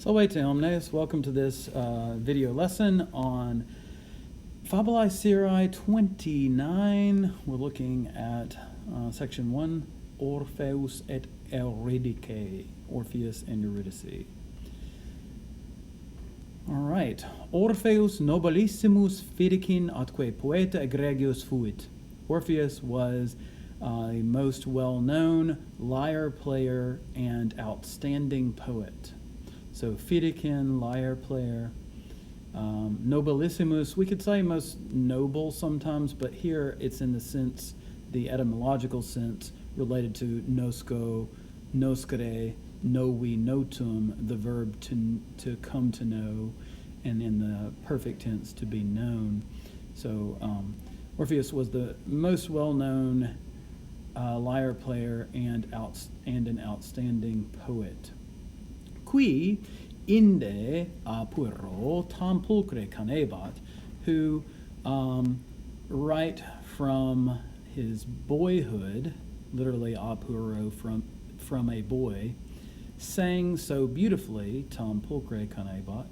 Salvete omnes, welcome to this video lesson on Fabulae Syrae 29. We're looking at section 1, Orpheus et Eurydice, Orpheus and Eurydice. All right. Orpheus nobilissimus fidicin atque poeta egregius fuit. Orpheus was a most well-known lyre player and outstanding poet. So fidicin, lyre player, nobilissimus, we could say most noble sometimes, but here it's in the sense, the etymological sense, related to nosco, noscere, novi, notum, the verb to come to know, and in the perfect tense, to be known. So Orpheus was the most well-known lyre player and an outstanding poet. Qui inde apuro tam pulchre canebat, who right from his boyhood, literally apuro, from a boy, sang so beautifully, tam pulchre canebat.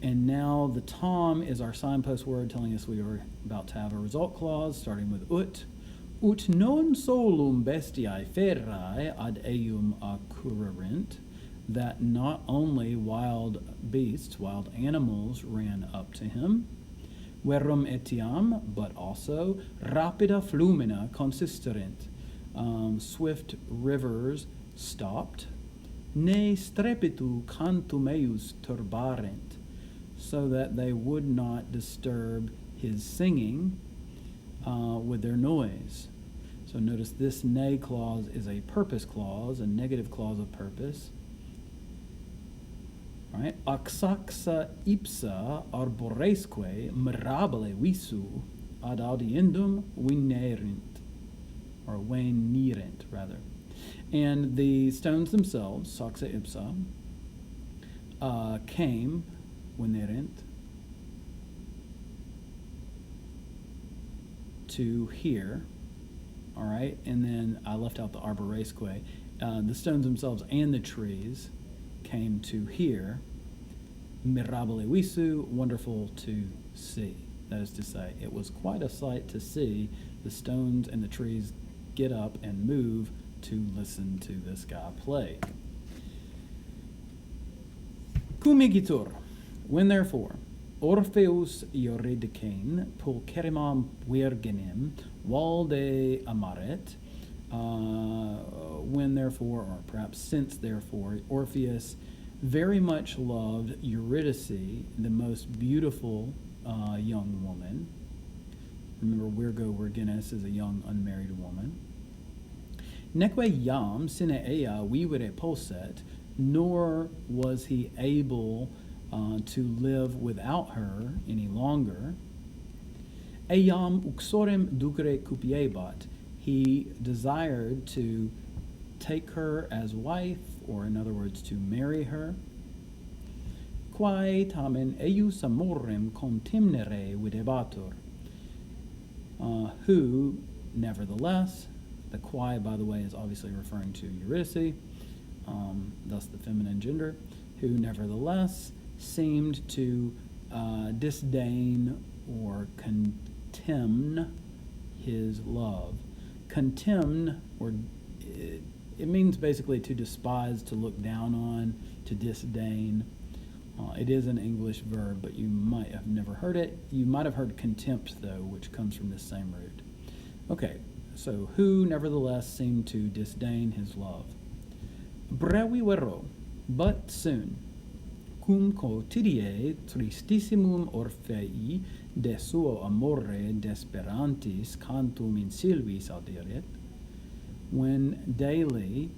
And now the tam is our signpost word telling us we are about to have a result clause, starting with ut non solum bestiae ferrae ad eum accurrerent, that not only wild beasts, wild animals ran up to him, verum etiam, but also rapida flumina consisterent, swift rivers stopped, ne strepitu cantum eius turbarent, so that they would not disturb his singing with their noise. So notice this ne clause is a purpose clause, a negative clause of purpose. Right? Axaxa ipsa arboresque mirabile visu ad audiendum venerint, or venerent rather. And the stones themselves, saxa ipsa, came, venerent, to hear. All right, and then I left out the arboresque. The stones themselves and the trees came to hear. Mirabile visu, wonderful to see. That is to say, it was quite a sight to see the stones and the trees get up and move to listen to this guy play. Cum igitur, when therefore, Orpheus Eurydicain pulcherrimam virginem valde amaret, when therefore, or perhaps since therefore, Orpheus very much loved Eurydice, the most beautiful young woman. Remember, Virgo Virginis is a young unmarried woman. Neque iam sine ea vivere posset, nor was he able to live without her any longer. Eam uxorem ducere cupiebat, he desired to take her as wife, or in other words, to marry her. Quae tamen eius amorem contemnere videbatur, who, nevertheless, the quae, by the way, is obviously referring to Eurydice, thus the feminine gender, who nevertheless seemed to disdain or contemn his love. Contemn, or it means basically to despise, to look down on, to disdain. It is an English verb, but you might have never heard it. You might have heard contempt, though, which comes from this same root. Okay, so who nevertheless seemed to disdain his love. Brevi vero, but soon, cum quotidie tristissimum Orphei de suo amore desperantis cantum in sylvis audieret, when daily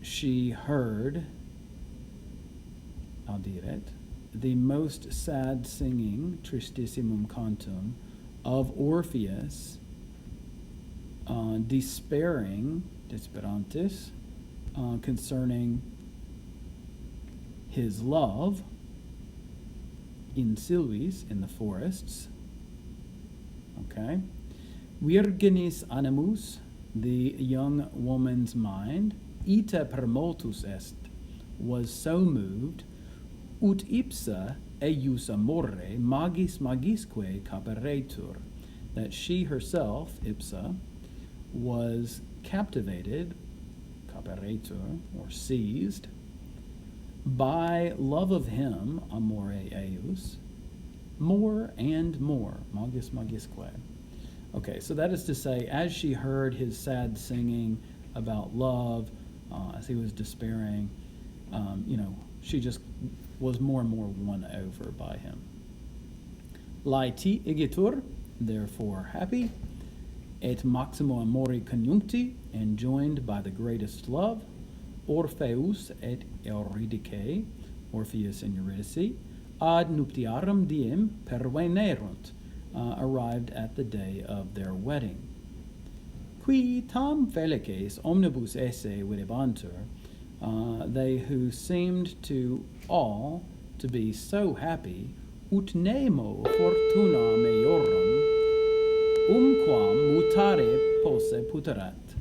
she heard, audiret, the most sad singing, tristissimum cantum, of Orpheus, despairing, desperantis, concerning his love, in sylvis, in the forests. Okay. Virginis animus, the young woman's mind, ita permotus est, was so moved, ut ipsa eius amore magis magisque caperetur, that she herself, ipsa, was captivated, caperetur, or seized, by love of him, amore eius, more and more, magis magisque. Okay, so that is to say, as she heard his sad singing about love, as he was despairing, she just was more and more won over by him. Laeti igitur, therefore happy, et maximo amori conjuncti, and joined by the greatest love, Orpheus et Eurydice, Orpheus and Eurydice, ad nuptiarum diem pervenerunt, arrived at the day of their wedding. Qui tam felices omnibus esse videbantur, they who seemed to all to be so happy, ut nemo fortuna meiorum, umquam mutare posse puterat,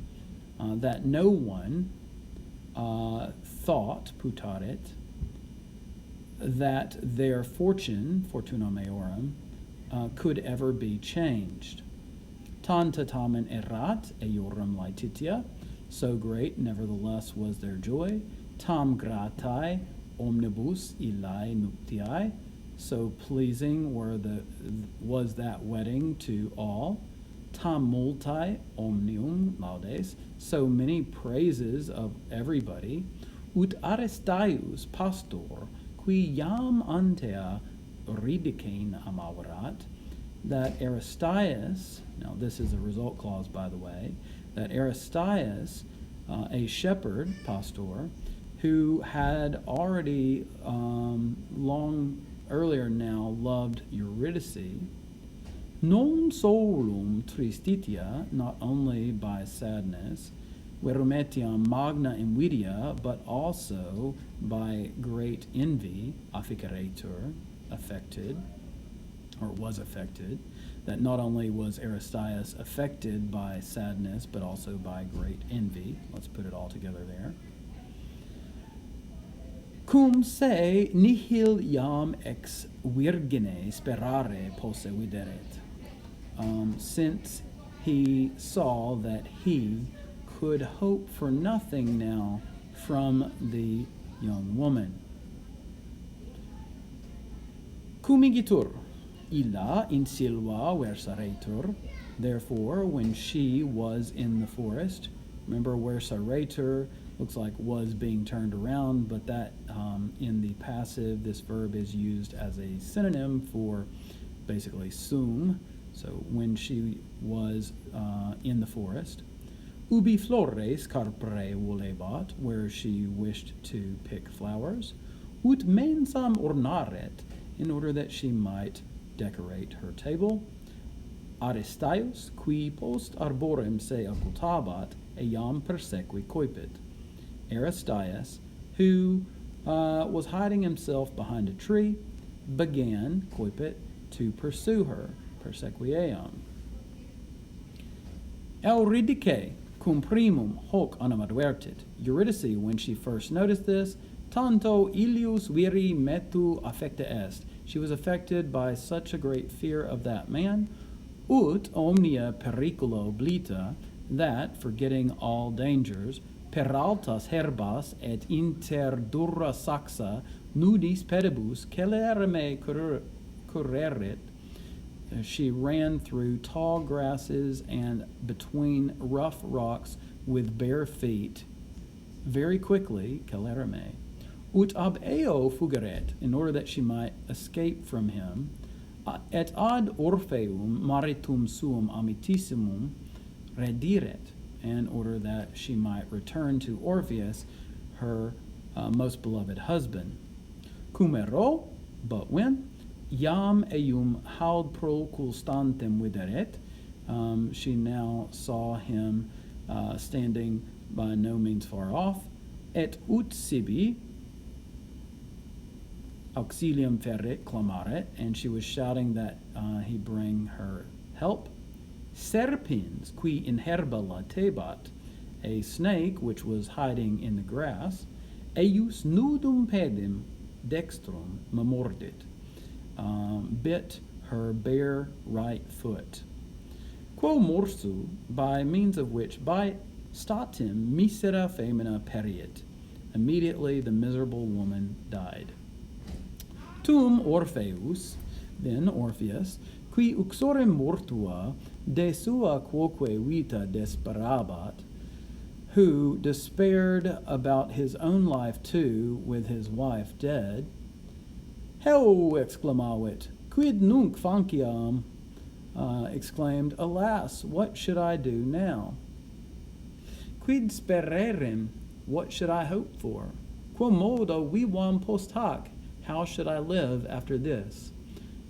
that no one thought, putaret, that their fortune, fortuna meiorum, could ever be changed. Tanta tamen erat eorum laetitia, so great nevertheless was their joy. Tam gratae omnibus illae nuptiae, so pleasing was that wedding to all. Tam multae omnium laudes, so many praises of everybody. Ut Aristaius pastor, qui jam antea Eurydice amavarat, that Aristeas, now this is a result clause by the way, that Aristeas, a shepherd, pastor, who had already long earlier now loved Eurydice, non solum tristitia, not only by sadness, verumetiam magna invidia, but also by great envy, afficeretur, affected, or was affected, that not only was Aristeas affected by sadness, but also by great envy. Let's put it all together there. Cum se nihil iam ex virgine sperare posse videret. Since he saw that he could hope for nothing now from the young woman. Cum igitur, illa in silva versaretur, therefore when she was in the forest, remember versaretur looks like was being turned around, but that in the passive, this verb is used as a synonym for basically sum. So when she was in the forest, ubi flores carpere volebat, where she wished to pick flowers, ut mensam ornaret, in order that she might decorate her table. Aristeus, qui post arborem se occultabat, eam persequi coipit. Aristeus, who was hiding himself behind a tree, began, coipit, to pursue her, persequiam. Eurydice, cum primum hoc animadvertit. Eurydice, when she first noticed this, tanto ilius viri metu affecta est. She was affected by such a great fear of that man, ut omnia periculo oblita, that, forgetting all dangers, per altas herbas et inter dura saxa nudis pedibus celereme currerit, she ran through tall grasses and between rough rocks with bare feet, very quickly, celereme, ut ab eo fugeret, in order that she might escape from him, et ad Orpheum maritum suum amitissimum rediret, in order that she might return to Orpheus, her most beloved husband. Cum ero, but when, iam eum haud pro constantem videret, she now saw him standing by no means far off, et ut sibi auxilium ferret clamaret, and she was shouting that he bring her help. Serpens, qui in herba latebat, a snake which was hiding in the grass, eius nudum pedem dextrum memordit, bit her bare right foot. Quo morsu, by means of which by statim misera femina periit. Immediately the miserable woman died. Tum Orpheus, then Orpheus, qui uxorem mortua de sua quoque vita desperabat, who despaired about his own life too with his wife dead, Heu exclamavit, quid nunc faciam, exclaimed, alas, what should I do now? Quid spererem, what should I hope for? Quo modo vivam post hoc, how should I live after this?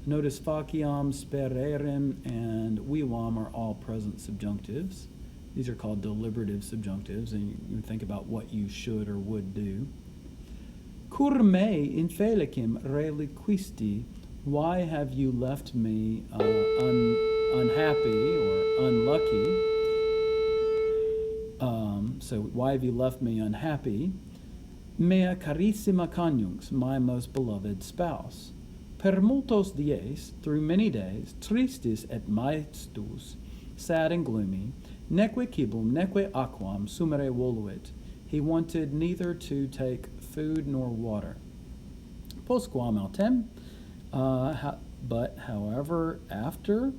Notice faciam, spererem, and vivam are all present subjunctives. These are called deliberative subjunctives, and you think about what you should or would do. Cur me infelicem reliquisti, why have you left me unhappy or unlucky? So why have you left me unhappy? Mea carissima conjunx, my most beloved spouse. Per multos dies, through many days, tristis et maestus, sad and gloomy, neque cibum, neque aquam sumere voluit. He wanted neither to take food nor water. Postquam autem, but however, after,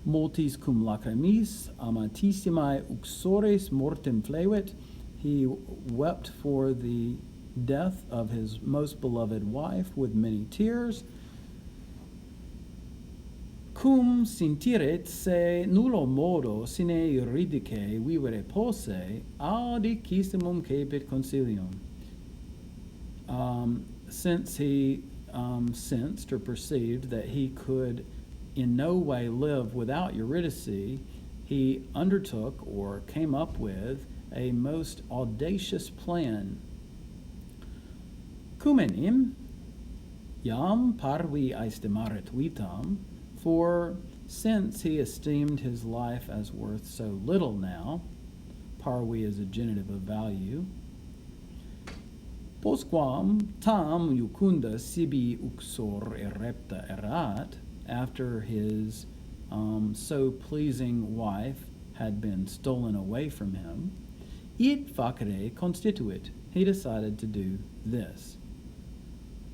multis cum lacrimis amatissimae uxores mortem flevit, he wept for the death of his most beloved wife with many tears. Cum sintiret se nullo modo sine Eurydice vivere posse, audicissimum cepit consilium. Since he sensed or perceived that he could in no way live without Eurydice, he undertook or came up with a most audacious plan. Cum enim iam parvi aestimaret vitam, for since he esteemed his life as worth so little now, parvi is a genitive of value, postquam tam iucunda sibi uxor erepta erat, after his so pleasing wife had been stolen away from him, id facere constituit, he decided to do this.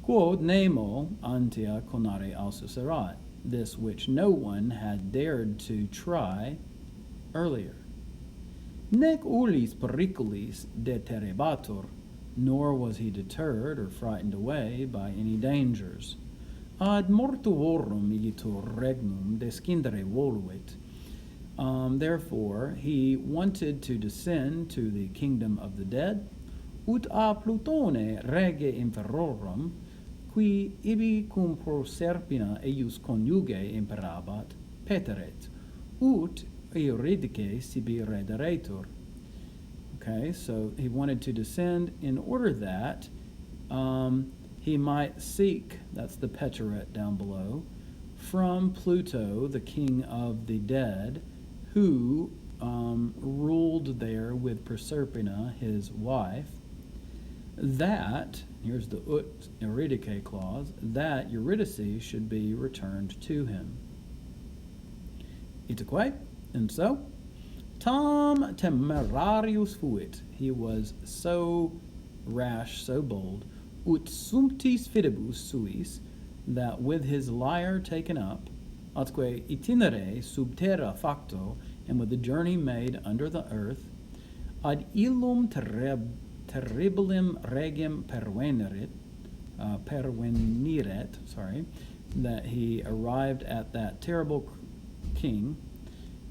Quod nemo antea conare ausus erat, this which no one had dared to try earlier. Nec ullis periculis deterrebatur, nor was he deterred or frightened away by any dangers. Ad mortuorum igitur regnum descindere voluit. Therefore, he wanted to descend to the kingdom of the dead, ut a Plutone rege inferorum, qui ibi cum Proserpina eius conjuge imperabat, peteret, ut Eurydice sibi rederetur. Okay, so he wanted to descend in order that he might seek, that's the peteret down below, from Pluto, the king of the dead, who ruled there with Proserpina, his wife, that, here's the ut Eurydice clause, that Eurydice should be returned to him. Itaque, and so, tam temerarius fuit, he was so rash, so bold, ut sumptis fidibus suis, that with his lyre taken up, atque itinere sub terra facto, and with the journey made under the earth, ad illum terribilim regem perveniret, that he arrived at that terrible king,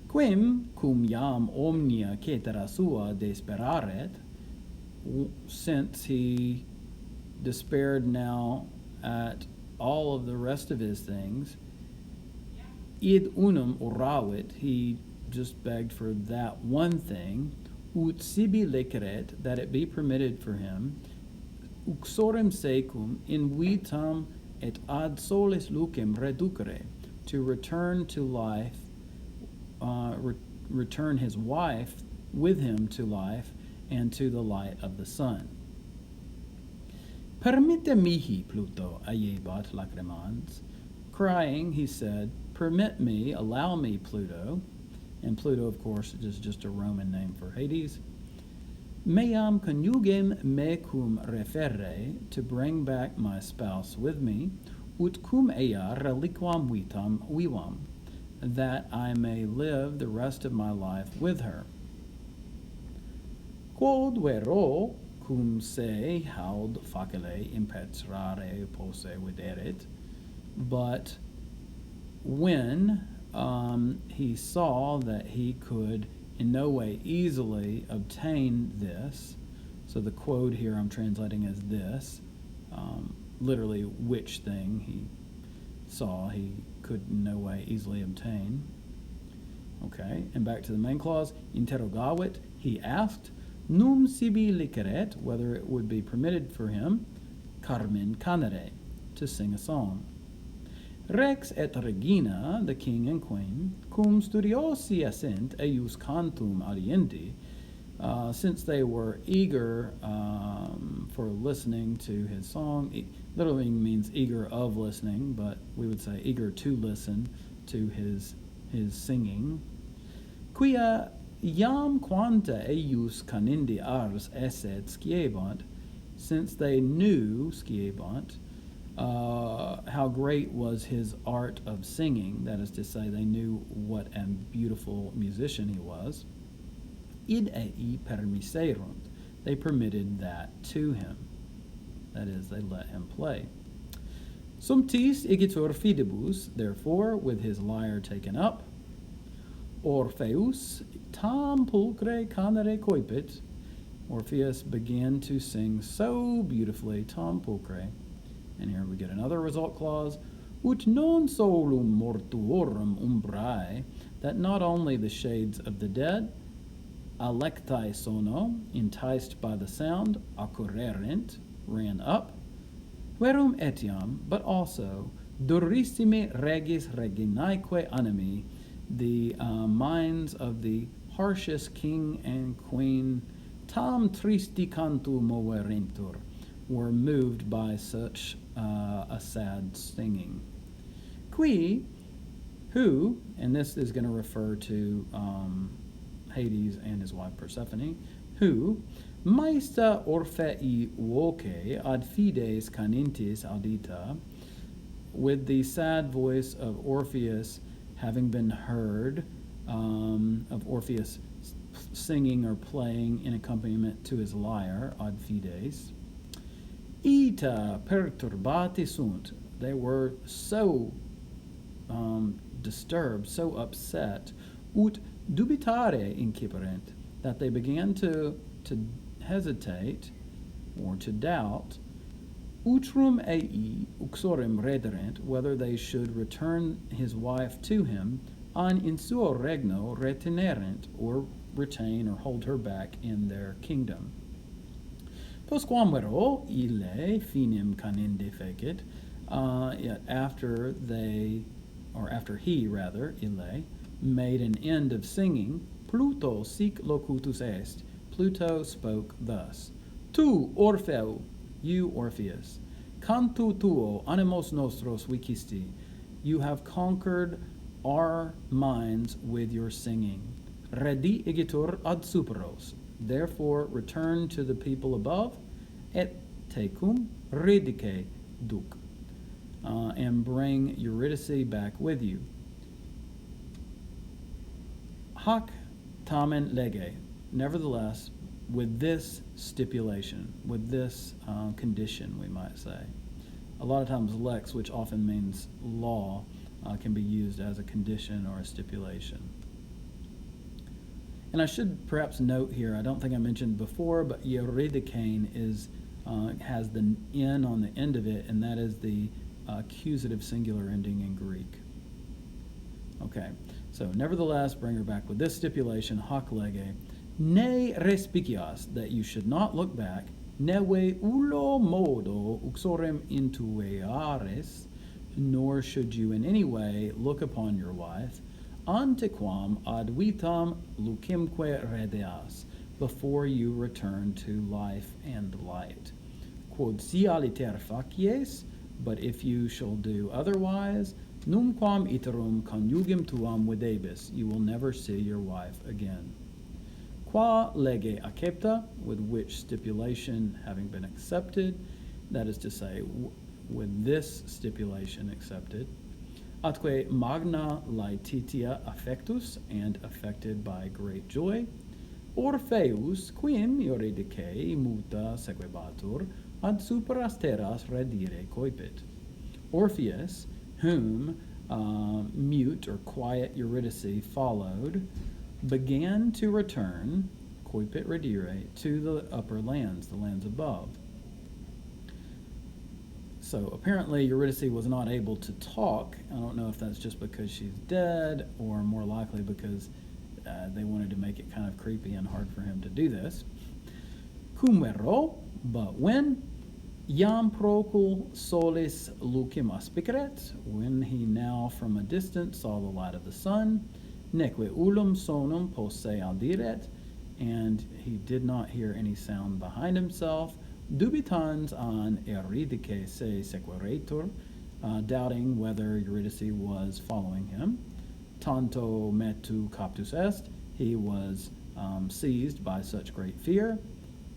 quim cum iam omnia cetera sua desperaret, since he despaired now at all of the rest of his things, id unum oravit, he just begged for that one thing, ut sibi leceret, that it be permitted for him, uxorem secum in vitam et ad solis lucem reducere, to return to life, return his wife with him to life and to the light of the sun. Permite mihi, Pluto, aiebat lacrimans. Crying, he said, permit me, allow me, Pluto. And Pluto, of course, is just a Roman name for Hades. Meam conjugem me cum referre, to bring back my spouse with me, ut cum ea reliquam vivam, that I may live the rest of my life with her. Quod vero cum se haud facile impetrare posse videret, but when he saw that he could in no way easily obtain this, so the quote here I'm translating as this, literally which thing he saw he could in no way easily obtain. Okay, and back to the main clause, interrogavit, he asked, num sibi liceret, whether it would be permitted for him, carmen canere, to sing a song. Rex et regina, the king and queen, cum studiosi essent eius cantum audiendi, since they were eager for listening to his song, literally means eager of listening, but we would say eager to listen to his singing. Quia iam quanta eius canindi ars esset sciebant, since they knew sciebant, how great was his art of singing, that is to say, they knew what a beautiful musician he was. Id ei permiserunt, they permitted that to him. That is, they let him play. Sumptis igitur fidibus, therefore, with his lyre taken up, Orpheus tam pulchre canere coipit, Orpheus began to sing so beautifully, tam pulchre. And here we get another result clause, ut non solum mortuorum umbrae, that not only the shades of the dead, alectae sono, enticed by the sound, accurrerent, ran up, verum etiam, but also durissime regis reginaeque animi, the minds of the harshest king and queen, tam tristi cantu moverentur, were moved by such a sad singing. Qui, who, and this is going to refer to Hades and his wife Persephone, who, maesta Orphei voce ad fides canintis audita, with the sad voice of Orpheus having been heard, of Orpheus singing or playing in accompaniment to his lyre, ad fides, ita perturbati sunt, they were so disturbed, so upset, ut dubitare inciperent, that they began to hesitate or to doubt, utrum ei uxorem rederent, whether they should return his wife to him, an in suo regno retinerent, or retain or hold her back in their kingdom. Postquam vero ille finem caninde fecit, yet after he, ille, made an end of singing, Pluto sic locutus est, Pluto spoke thus, Tu, Orpheu, you, Orpheus, cantu tuo animos nostros vicisti, you have conquered our minds with your singing. Redi igitur ad superos, therefore return to the people above, et tecum ridice duc, and bring Eurydice back with you. Hac tamen lege, nevertheless, with this stipulation, with this condition, we might say. A lot of times lex, which often means law, can be used as a condition or a stipulation. And I should perhaps note here, I don't think I mentioned before, but Eurydice has the N on the end of it, and that is the accusative singular ending in Greek. Okay, so nevertheless, bring her back with this stipulation, hoc lege, ne respicias, that you should not look back, neve ullo modo uxorem intueares, nor should you in any way look upon your wife, antequam ad vitam lucimque redeas, before you return to life and light. Quod si aliter facies, but if you shall do otherwise, numquam iterum conjugim tuam videbis, you will never see your wife again. Qua lege accepta, with which stipulation having been accepted, that is to say, with this stipulation accepted, atque magna laetitia affectus, and affected by great joy, Orpheus, quim Eurydice muta sequebatur, ad superas terras redire coipit. Orpheus, whom mute or quiet Eurydice followed, began to return, coipit redire, to the upper lands, the lands above. So apparently Eurydice was not able to talk. I don't know if that's just because she's dead, or more likely because they wanted to make it kind of creepy and hard for him to do this. Cum vero, but when Iam procul solis lucim aspiceret, when he now from a distance saw the light of the sun, neque ullum sonum posse audiret, and he did not hear any sound behind himself, dubitans an Eurydice se sequeretur, doubting whether Eurydice was following him. Tanto metu captus est, he was seized by such great fear.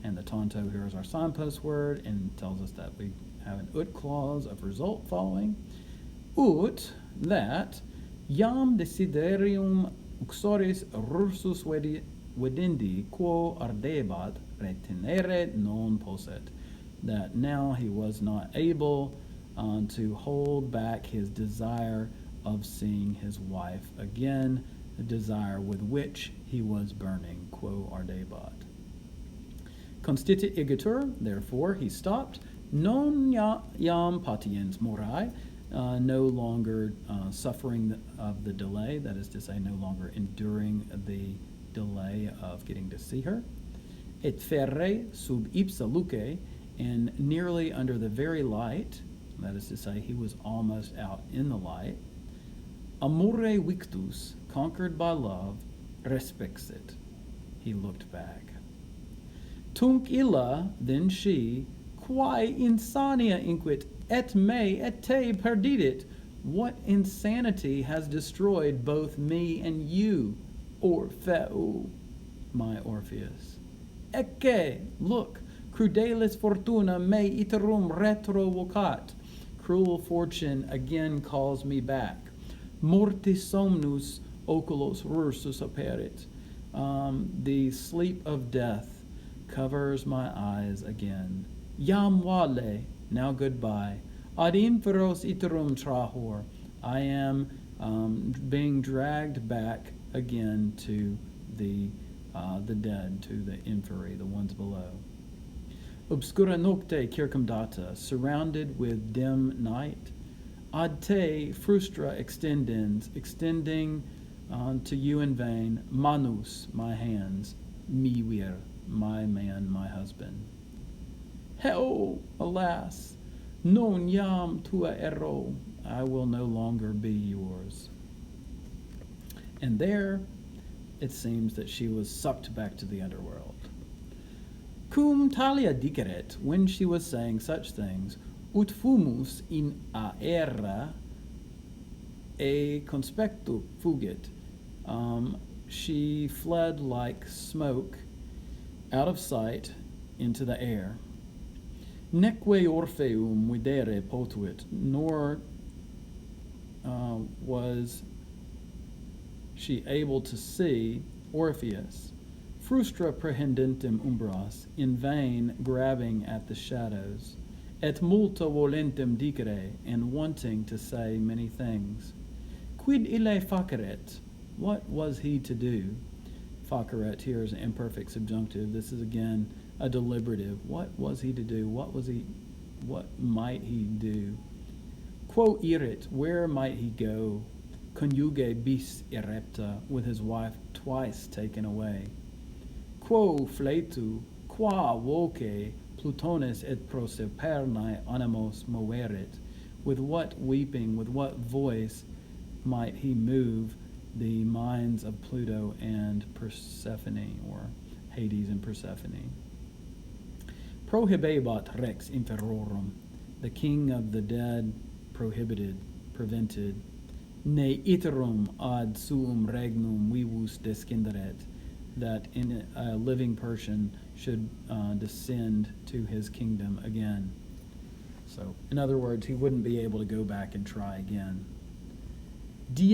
And the tanto here is our signpost word and tells us that we have an ut clause of result following. Ut, that, iam desiderium uxoris rursus vedendi quo ardebat retenere non posset, that now he was not able to hold back his desire of seeing his wife again, the desire with which he was burning, quo ardebat. Constitit igitur, therefore he stopped, non iam patiens morai, no longer suffering of the delay, that is to say, no longer enduring the delay of getting to see her. Et ferre sub ipsa luce, and nearly under the very light, that is to say, he was almost out in the light. Amore victus, conquered by love, respexit, he looked back. Tunc illa, then she, quae insania inquit, et me et te perdidit, what insanity has destroyed both me and you, Orpheu, my Orpheus. Ecce, look, crudelis fortuna me iterum retro vocat, cruel fortune again calls me back. Mortis somnus oculos rursus aperit, the sleep of death covers my eyes again. Iam vale, now goodbye. Ad inferos iterum trahor, I am being dragged back again to the dead, to the inferi, the ones below. Obscura nocte circumdata, surrounded with dim night. Ad te frustra extendens, extending to you in vain, manus, my hands, mi vir, my man, my husband. Heo, alas, non iam tua ero, I will no longer be yours. And there, it seems that she was sucked back to the underworld. Cum talia diceret, when she was saying such things, ut fumus in aera e conspectu fugit, she fled like smoke out of sight into the air. Neque Orpheum videre potuit, nor was she able to see Orpheus. Frustra prehendentem umbras, in vain grabbing at the shadows. Et multa volentem dicere, and wanting to say many things. Quid ille faceret, what was he to do? Faceret here is an imperfect subjunctive. This is again a deliberative. What was he to do? What might he do? Quo irit, where might he go? Conjuge bis irrepta, with his wife twice taken away. Quo fletu, qua voce Plutonis et proserpernae animos moverit, with what weeping, with what voice might he move the minds of Pluto and Persephone, or Hades and Persephone. Prohibebat rex inferorum, the king of the dead prohibited, prevented, ne iterum ad suum regnum vivus descenderet, that in a living person should descend to his kingdom again. So, in other words, he wouldn't be able to go back and try again. Die